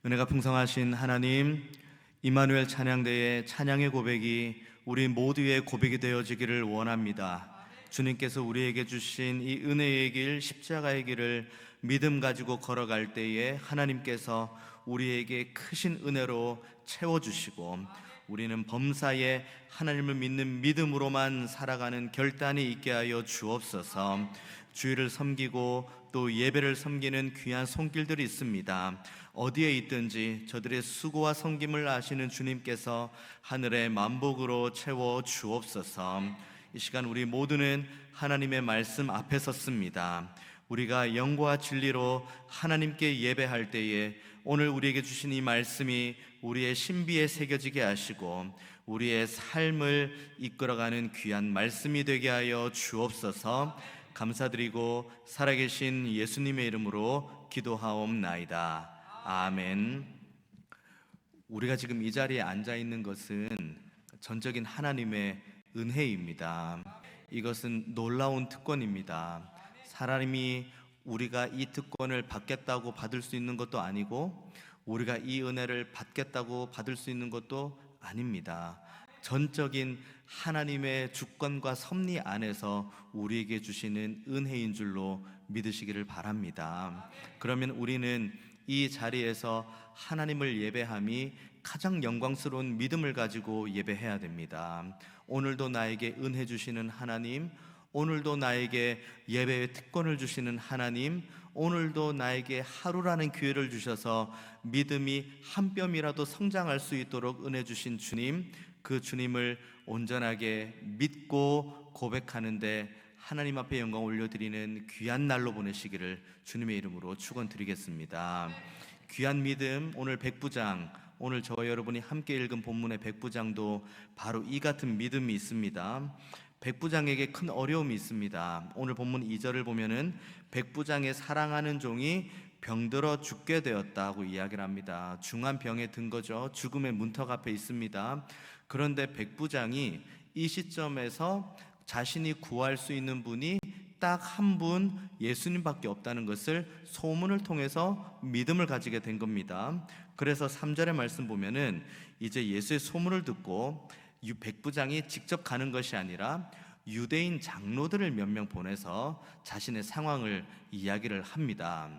은혜가 풍성하신 하나님, 임마누엘 찬양대의 찬양의 고백이 우리 모두의 고백이 되어지기를 원합니다. 주님께서 우리에게 주신 이 은혜의 길, 십자가의 길을 믿음 가지고 걸어갈 때에 하나님께서 우리에게 크신 은혜로 채워주시고, 우리는 범사에 하나님을 믿는 믿음으로만 살아가는 결단이 있게 하여 주옵소서. 주의를 섬기고 또 예배를 섬기는 귀한 손길들이 있습니다. 어디에 있든지 저들의 수고와 섬김을 아시는 주님께서 하늘의 만복으로 채워 주옵소서. 이 시간 우리 모두는 하나님의 말씀 앞에 섰습니다. 우리가 영과 진리로 하나님께 예배할 때에 오늘 우리에게 주신 이 말씀이 우리의 신비에 새겨지게 하시고 우리의 삶을 이끌어가는 귀한 말씀이 되게 하여 주옵소서. 감사드리고 살아계신 예수님의 이름으로 기도하옵나이다. 아멘. 우리가 지금 이 자리에 앉아 있는 것은 전적인 하나님의 은혜입니다. 이것은 놀라운 특권입니다. 사람이 우리가 이 특권을 받겠다고 받을 수 있는 것도 아니고 우리가 이 은혜를 받겠다고 받을 수 있는 것도 아닙니다. 전적인 하나님의 주권과 섭리 안에서 우리에게 주시는 은혜인 줄로 믿으시기를 바랍니다. 그러면 우리는 이 자리에서 하나님을 예배함이 가장 영광스러운 믿음을 가지고 예배해야 됩니다. 오늘도 나에게 은혜 주시는 하나님, 오늘도 나에게 예배의 특권을 주시는 하나님, 오늘도 나에게 하루라는 기회를 주셔서 믿음이 한 뼘이라도 성장할 수 있도록 은혜 주신 주님, 그 주님을 온전하게 믿고 고백하는데 하나님 앞에 영광 올려드리는 귀한 날로 보내시기를 주님의 이름으로 축원드리겠습니다. 귀한 믿음, 오늘 백부장, 오늘 저와 여러분이 함께 읽은 본문의 백부장도 바로 이 같은 믿음이 있습니다. 백부장에게 큰 어려움이 있습니다. 오늘 본문 2절을 보면은 백부장의 사랑하는 종이 병들어 죽게 되었다고 이야기를 합니다. 중한 병에 든 거죠. 죽음의 문턱 앞에 있습니다. 그런데 백부장이 이 시점에서 자신이 구할 수 있는 분이 딱 한 분, 예수님밖에 없다는 것을 소문을 통해서 믿음을 가지게 된 겁니다. 그래서 3절의 말씀 보면은 이제 예수의 소문을 듣고 백부장이 직접 가는 것이 아니라 유대인 장로들을 몇 명 보내서 자신의 상황을 이야기를 합니다.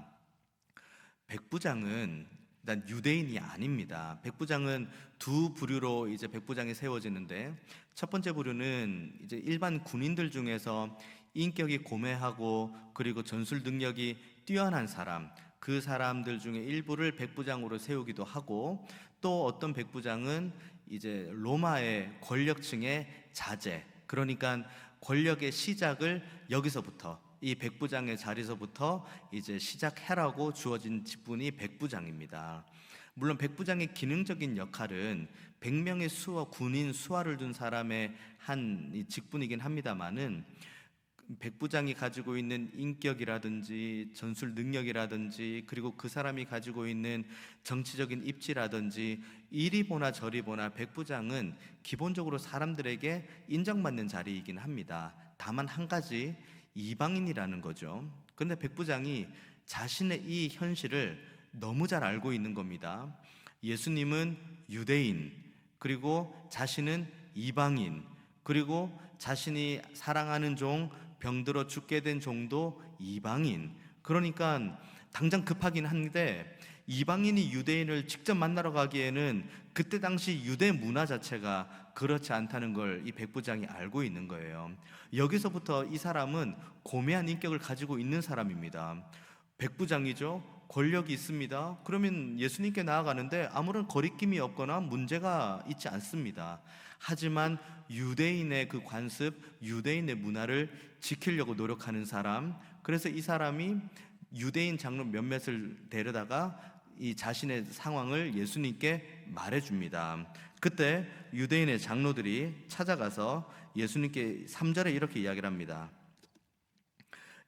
백부장은 일단 유대인이 아닙니다. 백부장은 두 부류로 이제 백부장이 세워지는데, 첫 번째 부류는 이제 일반 군인들 중에서 인격이 고매하고 그리고 전술 능력이 뛰어난 사람, 그 사람들 중에 일부를 백부장으로 세우기도 하고, 또 어떤 백부장은 이제 로마의 권력층의 자제, 그러니까 권력의 시작을 여기서부터, 이 백부장의 자리에서부터 이제 시작해라고 주어진 직분이 백부장입니다. 물론 백부장의 기능적인 역할은 100명의 군인 수하를 둔 사람의 한 직분이긴 합니다만은, 백부장이 가지고 있는 인격이라든지 전술 능력이라든지 그리고 그 사람이 가지고 있는 정치적인 입지라든지 이리 보나 저리 보나 백부장은 기본적으로 사람들에게 인정받는 자리이긴 합니다. 다만 한 가지, 이방인이라는 거죠. 그런데 백부장이 자신의 이 현실을 너무 잘 알고 있는 겁니다. 예수님은 유대인, 그리고 자신은 이방인, 그리고 자신이 사랑하는 종, 병들어 죽게 된 종도 이방인. 그러니까 당장 급하긴 한데 이방인이 유대인을 직접 만나러 가기에는 그때 당시 유대 문화 자체가 그렇지 않다는 걸 이 백부장이 알고 있는 거예요. 여기서부터 이 사람은 고매한 인격을 가지고 있는 사람입니다. 백부장이죠. 권력이 있습니다. 그러면 예수님께 나아가는데 아무런 거리낌이 없거나 문제가 있지 않습니다. 하지만 유대인의 그 관습, 유대인의 문화를 지키려고 노력하는 사람, 그래서 이 사람이 유대인 장로 몇몇을 데려다가 이 자신의 상황을 예수님께 말해줍니다. 그때 유대인의 장로들이 찾아가서 예수님께 3절에 이렇게 이야기를 합니다.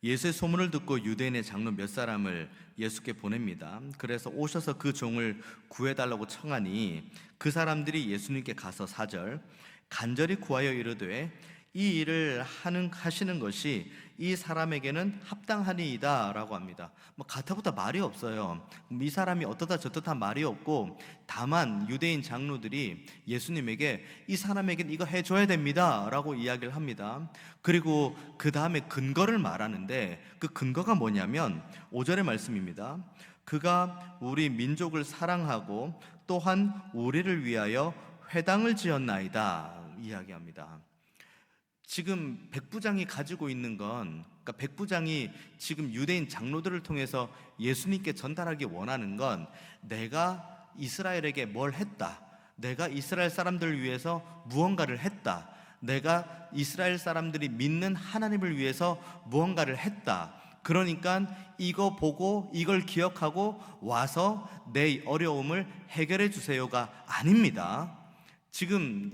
예수의 소문을 듣고 유대인의 장로 몇 사람을 예수께 보냅니다. 그래서 오셔서 그 종을 구해달라고 청하니 그 사람들이 예수님께 가서 4절 간절히 구하여 이르되 이 일을 하시는 것이 이 사람에게는 합당하니이다라고 합니다. 뭐 가타부타 말이 없어요. 이 사람이 어떠다 저떠다 말이 없고, 다만 유대인 장로들이 예수님에게 이 사람에게는 이거 해줘야 됩니다라고 이야기를 합니다. 그리고 그 다음에 근거를 말하는데, 그 근거가 뭐냐면 5절의 말씀입니다. 그가 우리 민족을 사랑하고 또한 우리를 위하여 회당을 지었나이다 이야기합니다. 지금 백부장이 가지고 있는 건, 그러니까 백부장이 지금 유대인 장로들을 통해서 예수님께 전달하기 원하는 건, 내가 이스라엘에게 뭘 했다, 내가 이스라엘 사람들을 위해서 무언가를 했다, 내가 이스라엘 사람들이 믿는 하나님을 위해서 무언가를 했다, 그러니까 이거 보고 이걸 기억하고 와서 내 어려움을 해결해 주세요가 아닙니다. 지금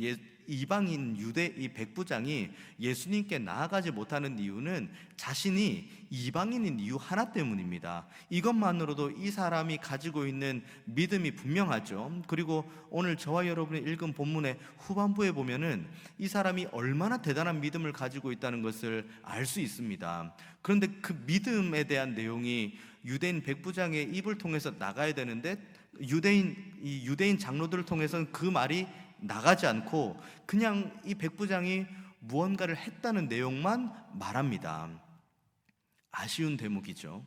이방인 유대 이 백부장이 예수님께 나아가지 못하는 이유는 자신이 이방인인 이유 하나 때문입니다. 이것만으로도 이 사람이 가지고 있는 믿음이 분명하죠. 그리고 오늘 저와 여러분이 읽은 본문의 후반부에 보면은 이 사람이 얼마나 대단한 믿음을 가지고 있다는 것을 알 수 있습니다. 그런데 그 믿음에 대한 내용이 유대인 백부장의 입을 통해서 나가야 되는데, 유대인 장로들을 통해서는 그 말이 나가지 않고 그냥 이 백부장이 무언가를 했다는 내용만 말합니다. 아쉬운 대목이죠.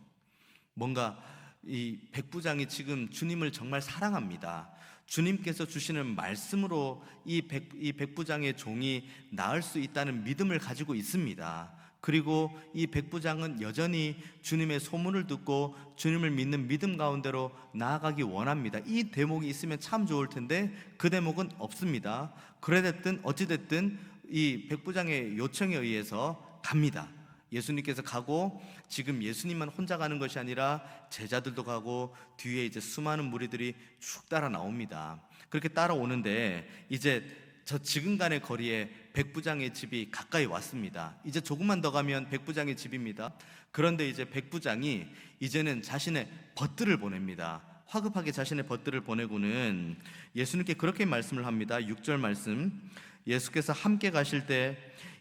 뭔가 이 백부장이 지금 주님을 정말 사랑합니다. 주님께서 주시는 말씀으로 이 백부장의 종이 나을 수 있다는 믿음을 가지고 있습니다. 그리고 이 백부장은 여전히 주님의 소문을 듣고 주님을 믿는 믿음 가운데로 나아가기 원합니다. 이 대목이 있으면 참 좋을 텐데 그 대목은 없습니다. 그래됐든 어찌됐든 이 백부장의 요청에 의해서 갑니다. 예수님께서 가고, 지금 예수님만 혼자 가는 것이 아니라 제자들도 가고 뒤에 이제 수많은 무리들이 쭉 따라 나옵니다. 그렇게 따라오는데 이제 저 지근간의 거리에 백부장의 집이 가까이 왔습니다. 이제 조금만 더 가면 백부장의 집입니다. 그런데 이제 백부장이 이제는 자신의 벗들을 보냅니다. 화급하게 자신의 벗들을 보내고는 예수님께 그렇게 말씀을 합니다. 6절 말씀, 예수께서 함께 가실 때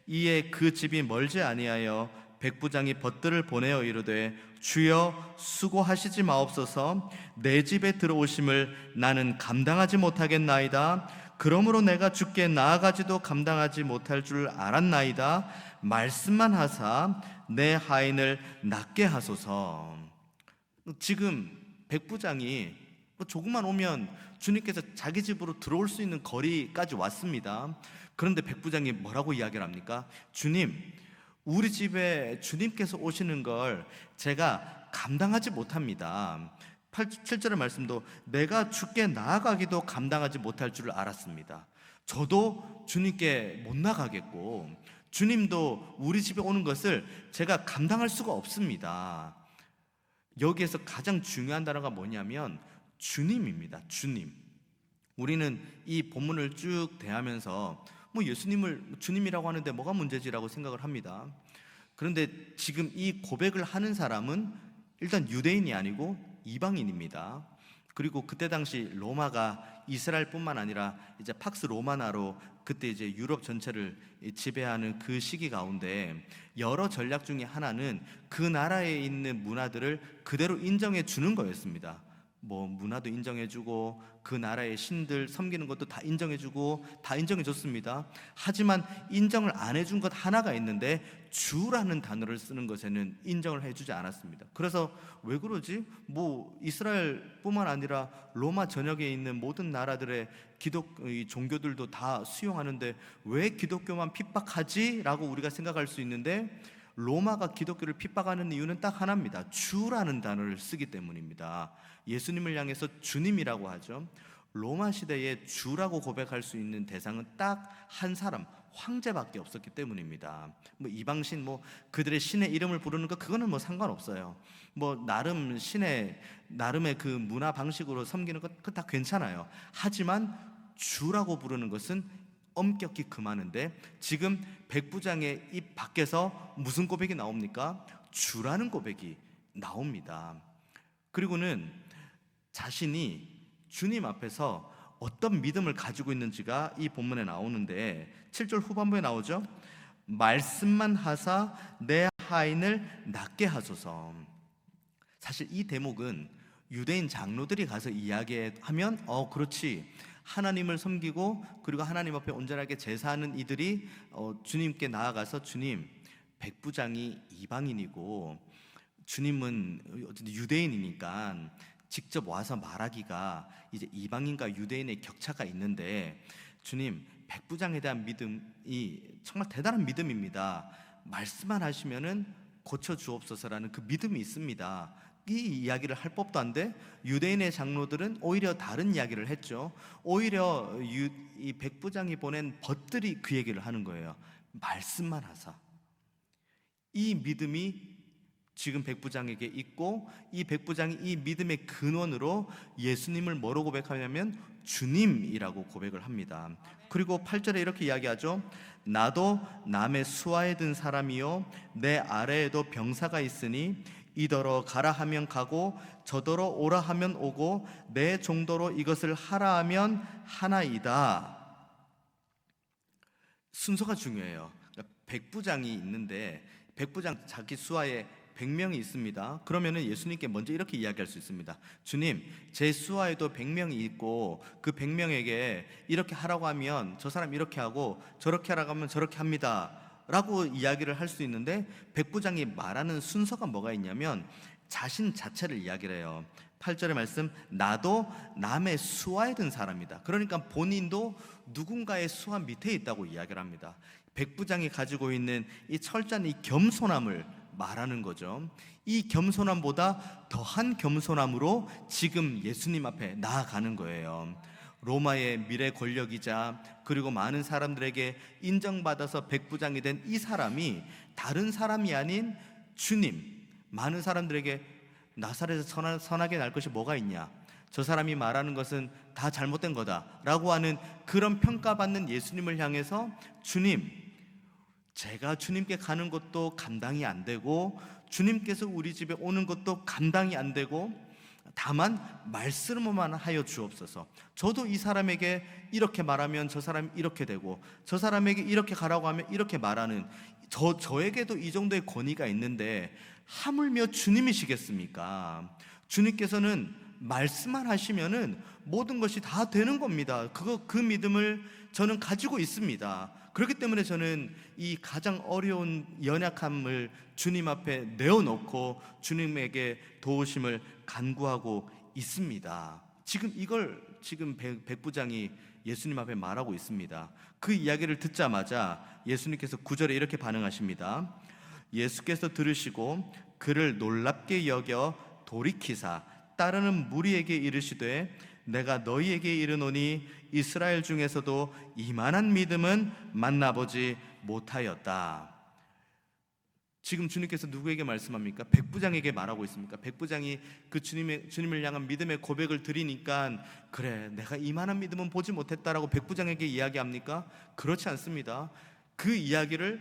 이에 그 집이 멀지 아니하여 백부장이 벗들을 보내어 이르되, 주여 수고하시지 마옵소서, 내 집에 들어오심을 나는 감당하지 못하겠나이다. 그러므로 내가 주께 나아가지도 감당하지 못할 줄 알았나이다. 말씀만 하사 내 하인을 낫게 하소서. 지금 백부장이 조금만 오면 주님께서 자기 집으로 들어올 수 있는 거리까지 왔습니다. 그런데 백부장이 뭐라고 이야기를 합니까? 주님, 우리 집에 주님께서 오시는 걸 제가 감당하지 못합니다. 7절의 말씀도 내가 주께 나아가기도 감당하지 못할 줄 알았습니다. 저도 주님께 못 나가겠고 주님도 우리 집에 오는 것을 제가 감당할 수가 없습니다. 여기에서 가장 중요한 단어가 뭐냐면 주님입니다. 주님. 우리는 이 본문을 쭉 대하면서 뭐 예수님을 주님이라고 하는데 뭐가 문제지라고 생각을 합니다. 그런데 지금 이 고백을 하는 사람은 일단 유대인이 아니고 이방인입니다. 그리고 그때 당시 로마가 이스라엘뿐만 아니라 이제 팍스 로마나로 그때 이제 유럽 전체를 지배하는 그 시기 가운데 여러 전략 중에 하나는 그 나라에 있는 문화들을 그대로 인정해 주는 거였습니다. 뭐 문화도 인정해주고 그 나라의 신들 섬기는 것도 다 인정해주고 다 인정해줬습니다. 하지만 인정을 안 해준 것 하나가 있는데 주라는 단어를 쓰는 것에는 인정을 해주지 않았습니다. 그래서 왜 그러지? 뭐 이스라엘뿐만 아니라 로마 전역에 있는 모든 나라들의 종교들도 다 수용하는데 왜 기독교만 핍박하지? 라고 우리가 생각할 수 있는데, 로마가 기독교를 핍박하는 이유는 딱 하나입니다. 주라는 단어를 쓰기 때문입니다. 예수님을 향해서 주님이라고 하죠. 로마 시대에 주라고 고백할 수 있는 대상은 딱 한 사람, 황제밖에 없었기 때문입니다. 뭐 이방신, 뭐 그들의 신의 이름을 부르는 거 그거는 뭐 상관없어요. 뭐 나름의 그 문화 방식으로 섬기는 것 그거 다 괜찮아요. 하지만 주라고 부르는 것은 엄격히 금하는데, 지금 백부장의 입 밖에서 무슨 고백이 나옵니까? 주라는 고백이 나옵니다. 그리고는 자신이 주님 앞에서 어떤 믿음을 가지고 있는지가 이 본문에 나오는데 7절 후반부에 나오죠. 말씀만 하사 내 하인을 낫게 하소서. 사실 이 대목은 유대인 장로들이 가서 이야기하면 그렇지, 하나님을 섬기고 그리고 하나님 앞에 온전하게 제사하는 이들이 주님께 나아가서 주님, 백부장이 이방인이고 주님은 어쨌든 유대인이니까 직접 와서 말하기가 이제 이방인과 유대인의 격차가 있는데, 주님, 백부장에 대한 믿음이 정말 대단한 믿음입니다. 말씀만 하시면은 고쳐 주옵소서라는 그 믿음이 있습니다. 이 이야기를 할 법도 한데 유대인의 장로들은 오히려 다른 이야기를 했죠. 오히려 이 백부장이 보낸 벗들이 그 얘기를 하는 거예요. 말씀만 하사. 이 믿음이 지금 백부장에게 있고, 이 백부장이 이 믿음의 근원으로 예수님을 뭐로 고백하냐면 주님이라고 고백을 합니다. 그리고 8절에 이렇게 이야기하죠. 나도 남의 수하에 든 사람이요 내 아래에도 병사가 있으니 이더러 가라 하면 가고 저더러 오라 하면 오고 내 정도로 이것을 하라 하면 하나이다. 순서가 중요해요. 그러니까 백부장이 있는데 백부장 자기 수하에 100명이 있습니다. 그러면은 예수님께 먼저 이렇게 이야기할 수 있습니다. 주님, 제 수하에도 100명이 있고 그 100명에게 이렇게 하라고 하면 저 사람 이렇게 하고 저렇게 하라고 하면 저렇게 합니다 라고 이야기를 할 수 있는데, 백부장이 말하는 순서가 뭐가 있냐면 자신 자체를 이야기를 해요. 8절의 말씀, 나도 남의 수하에 든 사람이다. 그러니까 본인도 누군가의 수하 밑에 있다고 이야기를 합니다. 백부장이 가지고 있는 이 철저한 이 겸손함을 말하는 거죠. 이 겸손함보다 더한 겸손함으로 지금 예수님 앞에 나아가는 거예요. 로마의 미래 권력이자 그리고 많은 사람들에게 인정받아서 백부장이 된 이 사람이 다른 사람이 아닌 주님, 많은 사람들에게 나사렛에서 선하게 날 것이 뭐가 있냐, 저 사람이 말하는 것은 다 잘못된 거다라고 하는 그런 평가받는 예수님을 향해서 주님, 제가 주님께 가는 것도 감당이 안 되고 주님께서 우리 집에 오는 것도 감당이 안 되고 다만 말씀만 하여 주옵소서. 저도 이 사람에게 이렇게 말하면 저 사람이 이렇게 되고 저 사람에게 이렇게 가라고 하면 이렇게 말하는 저에게도 이 정도의 권위가 있는데 하물며 주님이시겠습니까? 주님께서는 말씀만 하시면은 모든 것이 다 되는 겁니다. 그 믿음을 저는 가지고 있습니다. 그렇기 때문에 저는 이 가장 어려운 연약함을 주님 앞에 내어놓고 주님에게 도우심을 간구하고 있습니다. 이걸 백부장이 예수님 앞에 말하고 있습니다. 그 이야기를 듣자마자 예수님께서 9절에 이렇게 반응하십니다. 예수께서 들으시고 그를 놀랍게 여겨 돌이키사 따르는 무리에게 이르시되 내가 너희에게 이르노니 이스라엘 중에서도 이만한 믿음은 만나보지 못하였다. 지금 주님께서 누구에게 말씀합니까? 백부장에게 말하고 있습니까? 백부장이 그 주님을 향한 믿음의 고백을 드리니까 그래, 내가 이만한 믿음은 보지 못했다라고 백부장에게 이야기합니까? 그렇지 않습니다. 그 이야기를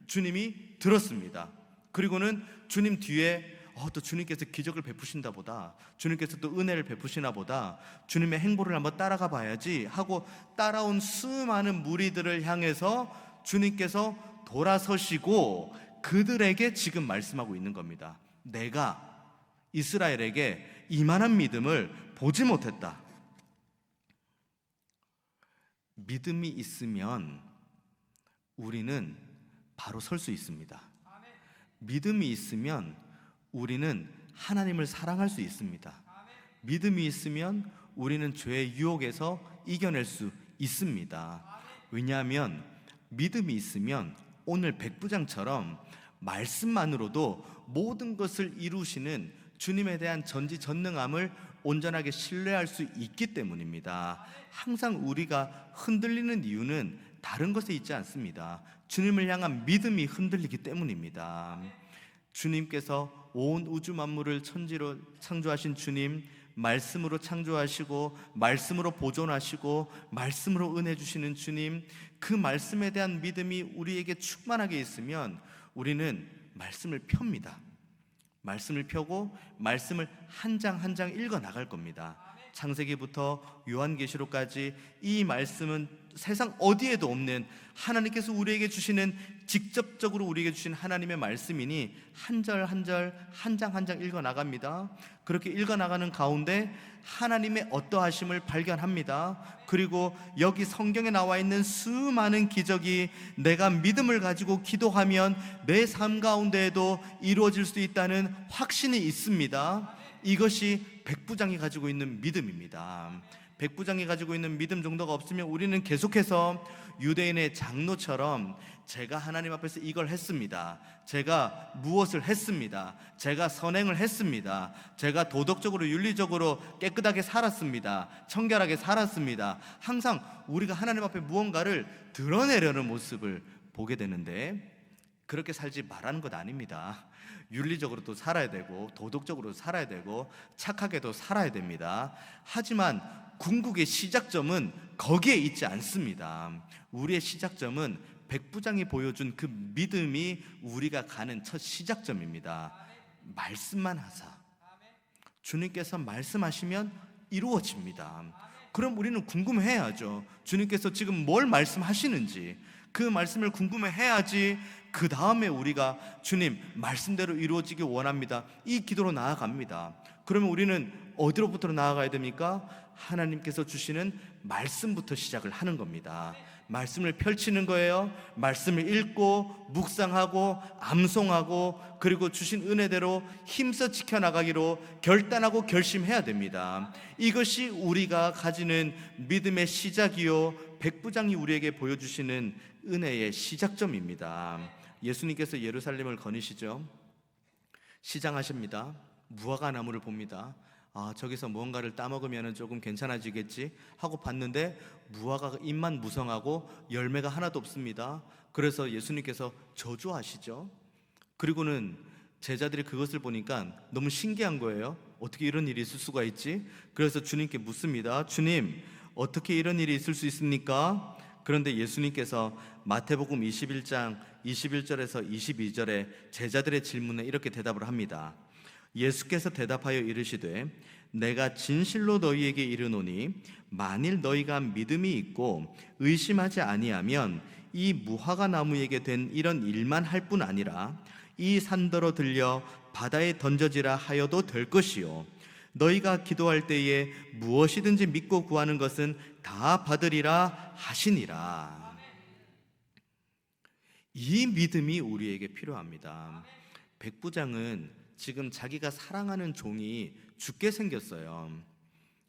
주님이 들었습니다. 그리고는 주님 뒤에 또 주님께서 기적을 베푸신다 보다, 주님께서 또 은혜를 베푸시나 보다, 주님의 행보를 한번 따라가 봐야지 하고 따라온 수많은 무리들을 향해서 주님께서 돌아서시고 그들에게 지금 말씀하고 있는 겁니다. 내가 이스라엘에게 이만한 믿음을 보지 못했다. 믿음이 있으면 우리는 바로 설 수 있습니다. 믿음이 있으면 우리는 하나님을 사랑할 수 있습니다. 믿음이 있으면 우리는 죄의 유혹에서 이겨낼 수 있습니다. 왜냐하면 믿음이 있으면 오늘 백부장처럼 말씀만으로도 모든 것을 이루시는 주님에 대한 전지전능함을 온전하게 신뢰할 수 있기 때문입니다. 항상 우리가 흔들리는 이유는 다른 것에 있지 않습니다. 주님을 향한 믿음이 흔들리기 때문입니다. 주님께서 온 우주 만물을 천지로 창조하신 주님, 말씀으로 창조하시고 말씀으로 보존하시고 말씀으로 은혜 주시는 주님, 그 말씀에 대한 믿음이 우리에게 충만하게 있으면 우리는 말씀을 펴니다. 말씀을 펴고 말씀을 한 장 한 장 읽어 나갈 겁니다. 창세기부터 요한계시록까지 이 말씀은 세상 어디에도 없는 하나님께서 우리에게 주시는, 직접적으로 우리에게 주신 하나님의 말씀이니 한 절 한 절, 한 장 한 장 읽어 나갑니다. 그렇게 읽어 나가는 가운데 하나님의 어떠하심을 발견합니다. 그리고 여기 성경에 나와 있는 수많은 기적이 내가 믿음을 가지고 기도하면 내 삶 가운데에도 이루어질 수 있다는 확신이 있습니다. 이것이 백부장이 가지고 있는 믿음입니다. 백부장이 가지고 있는 믿음 정도가 없으면 우리는 계속해서 유대인의 장로처럼 제가 하나님 앞에서 이걸 했습니다, 제가 무엇을 했습니다, 제가 선행을 했습니다, 제가 도덕적으로 윤리적으로 깨끗하게 살았습니다, 청결하게 살았습니다, 항상 우리가 하나님 앞에 무언가를 드러내려는 모습을 보게 되는데, 그렇게 살지 말라는 것 아닙니다. 윤리적으로도 살아야 되고 도덕적으로도 살아야 되고 착하게도 살아야 됩니다. 하지만 궁극의 시작점은 거기에 있지 않습니다. 우리의 시작점은 백부장이 보여준 그 믿음이 우리가 가는 첫 시작점입니다. 말씀만 하사, 주님께서 말씀하시면 이루어집니다. 그럼 우리는 궁금해야죠. 주님께서 지금 뭘 말씀하시는지 그 말씀을 궁금해야지 그 다음에 우리가 주님 말씀대로 이루어지기 원합니다, 이 기도로 나아갑니다. 그러면 우리는 어디로부터 나아가야 됩니까? 하나님께서 주시는 말씀부터 시작을 하는 겁니다. 말씀을 펼치는 거예요. 말씀을 읽고 묵상하고 암송하고 그리고 주신 은혜대로 힘써 지켜나가기로 결단하고 결심해야 됩니다. 이것이 우리가 가지는 믿음의 시작이요 백부장이 우리에게 보여주시는 은혜의 시작점입니다. 예수님께서 예루살렘을 거니시죠. 시장하십니다. 무화과 나무를 봅니다. 저기서 무언가를 따먹으면 조금 괜찮아지겠지 하고 봤는데 무화과가 잎만 무성하고 열매가 하나도 없습니다. 그래서 예수님께서 저주하시죠. 그리고는 제자들이 그것을 보니까 너무 신기한 거예요. 어떻게 이런 일이 있을 수가 있지? 그래서 주님께 묻습니다. 주님, 어떻게 이런 일이 있을 수 있습니까? 그런데 예수님께서 마태복음 21장 21절에서 22절에 제자들의 질문에 이렇게 대답을 합니다. 예수께서 대답하여 이르시되 내가 진실로 너희에게 이르노니 만일 너희가 믿음이 있고 의심하지 아니하면 이 무화과 나무에게 된 이런 일만 할 뿐 아니라 이 산더러 들려 바다에 던져지라 하여도 될 것이요 너희가 기도할 때에 무엇이든지 믿고 구하는 것은 다 받으리라 하시니라. 이 믿음이 우리에게 필요합니다. 백부장은 지금 자기가 사랑하는 종이 죽게 생겼어요.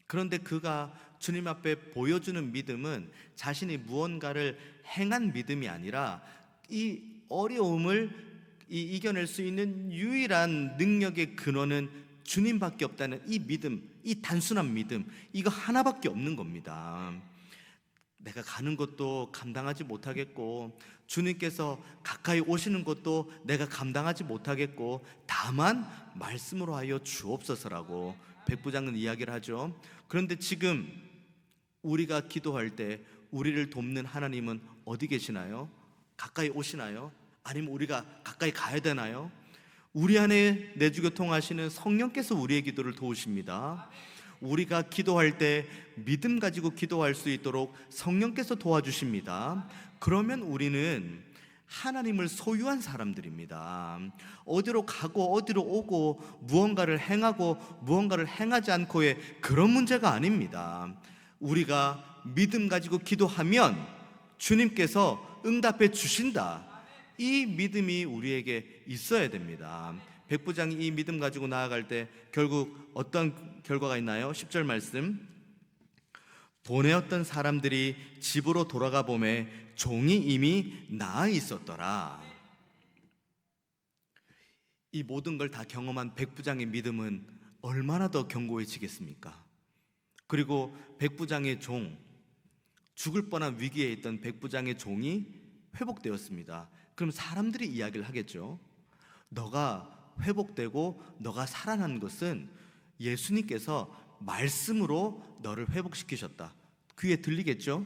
그런데 그가 주님 앞에 보여주는 믿음은 자신이 무언가를 행한 믿음이 아니라 이 어려움을 이겨낼 수 있는 유일한 능력의 근원은 주님밖에 없다는 이 믿음, 이 단순한 믿음, 이거 하나밖에 없는 겁니다. 내가 가는 것도 감당하지 못하겠고 주님께서 가까이 오시는 것도 내가 감당하지 못하겠고 다만 말씀으로 하여 주옵소서라고 백부장은 이야기를 하죠. 그런데 지금 우리가 기도할 때 우리를 돕는 하나님은 어디 계시나요? 가까이 오시나요? 아니면 우리가 가까이 가야 되나요? 우리 안에 내주교 통하시는 성령께서 우리의 기도를 도우십니다. 우리가 기도할 때 믿음 가지고 기도할 수 있도록 성령께서 도와주십니다. 그러면 우리는 하나님을 소유한 사람들입니다. 어디로 가고 어디로 오고 무언가를 행하고 무언가를 행하지 않고의 그런 문제가 아닙니다. 우리가 믿음 가지고 기도하면 주님께서 응답해 주신다. 이 믿음이 우리에게 있어야 됩니다. 백부장이 이 믿음 가지고 나아갈 때 결국 어떤 결과가 있나요? 10절 말씀, 보내었던 사람들이 집으로 돌아가 보매 종이 이미 나아 있었더라. 이 모든 걸 다 경험한 백부장의 믿음은 얼마나 더 견고해지겠습니까? 그리고 백부장의 종, 죽을 뻔한 위기에 있던 백부장의 종이 회복되었습니다. 그럼 사람들이 이야기를 하겠죠. 너가 회복되고 너가 살아난 것은 예수님께서 말씀으로 너를 회복시키셨다. 귀에 들리겠죠?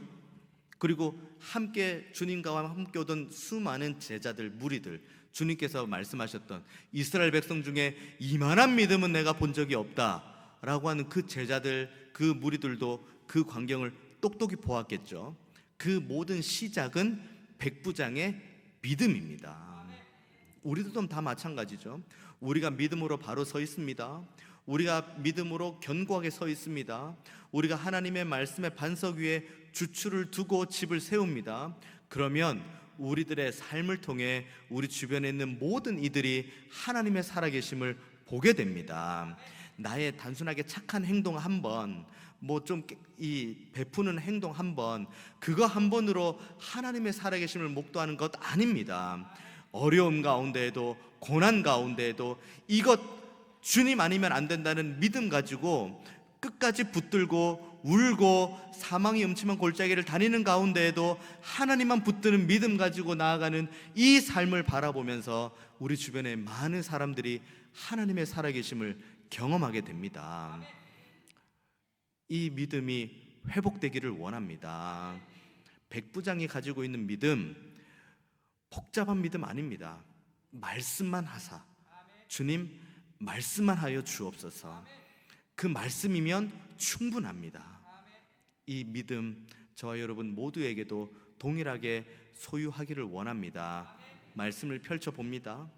그리고 함께 주님과 함께 오던 수많은 제자들, 무리들, 주님께서 말씀하셨던 이스라엘 백성 중에 이만한 믿음은 내가 본 적이 없다 라고 하는 그 제자들, 그 무리들도 그 광경을 똑똑히 보았겠죠. 그 모든 시작은 백부장의 믿음입니다. 우리들도 다 마찬가지죠. 우리가 믿음으로 바로 서 있습니다. 우리가 믿음으로 견고하게 서 있습니다. 우리가 하나님의 말씀의 반석 위에 주추를 두고 집을 세웁니다. 그러면 우리들의 삶을 통해 우리 주변에 있는 모든 이들이 하나님의 살아계심을 보게 됩니다. 나의 단순하게 착한 행동 한 번, 뭐 좀 이 베푸는 행동 한 번, 그거 한 번으로 하나님의 살아계심을 목도하는 것 아닙니다. 어려움 가운데에도, 고난 가운데에도 이것 주님 아니면 안 된다는 믿음 가지고 끝까지 붙들고 울고 사망이 음침한 골짜기를 다니는 가운데에도 하나님만 붙드는 믿음 가지고 나아가는 이 삶을 바라보면서 우리 주변의 많은 사람들이 하나님의 살아계심을 경험하게 됩니다. 이 믿음이 회복되기를 원합니다. 백부장이 가지고 있는 믿음, 복잡한 믿음 아닙니다. 말씀만 하사, 주님 말씀만 하여 주옵소서. 그 말씀이면 충분합니다. 이 믿음 저와 여러분 모두에게도 동일하게 소유하기를 원합니다. 말씀을 펼쳐봅니다.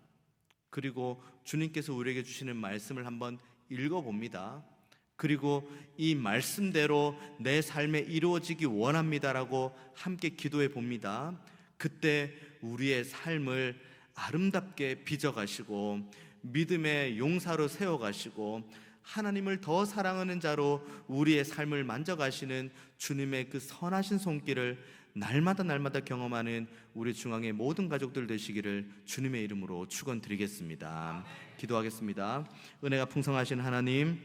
그리고 주님께서 우리에게 주시는 말씀을 한번 읽어봅니다. 그리고 이 말씀대로 내 삶에 이루어지기 원합니다라고 함께 기도해 봅니다. 그때 우리의 삶을 아름답게 빚어가시고 믿음의 용사로 세워가시고 하나님을 더 사랑하는 자로 우리의 삶을 만져가시는 주님의 그 선하신 손길을 날마다 경험하는 우리 중앙의 모든 가족들 되시기를 주님의 이름으로 축원드리겠습니다. 기도하겠습니다. 은혜가 풍성하신 하나님,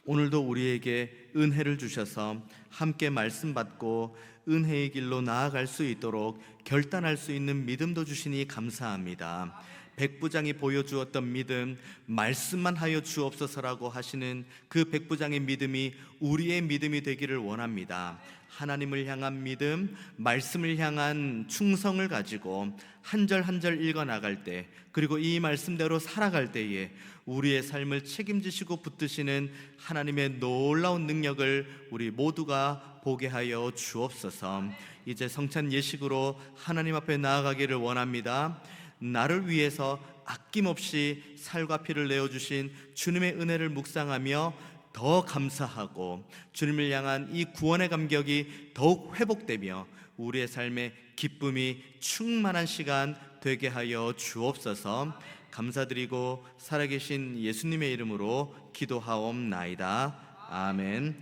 오늘도 우리에게 은혜를 주셔서 함께 말씀 받고 은혜의 길로 나아갈 수 있도록 결단할 수 있는 믿음도 주시니 감사합니다. 백부장이 보여주었던 믿음, 말씀만 하여 주옵소서라고 하시는 그 백부장의 믿음이 우리의 믿음이 되기를 원합니다. 하나님을 향한 믿음, 말씀을 향한 충성을 가지고 한 절 한 절 읽어 나갈 때, 그리고 이 말씀대로 살아갈 때에 우리의 삶을 책임지시고 붙드시는 하나님의 놀라운 능력을 우리 모두가 보게 하여 주옵소서. 이제 성찬 예식으로 하나님 앞에 나아가기를 원합니다. 나를 위해서 아낌없이 살과 피를 내어주신 주님의 은혜를 묵상하며 더 감사하고 주님을 향한 이 구원의 감격이 더욱 회복되며 우리의 삶에 기쁨이 충만한 시간 되게 하여 주옵소서. 감사드리고 살아계신 예수님의 이름으로 기도하옵나이다. 아멘.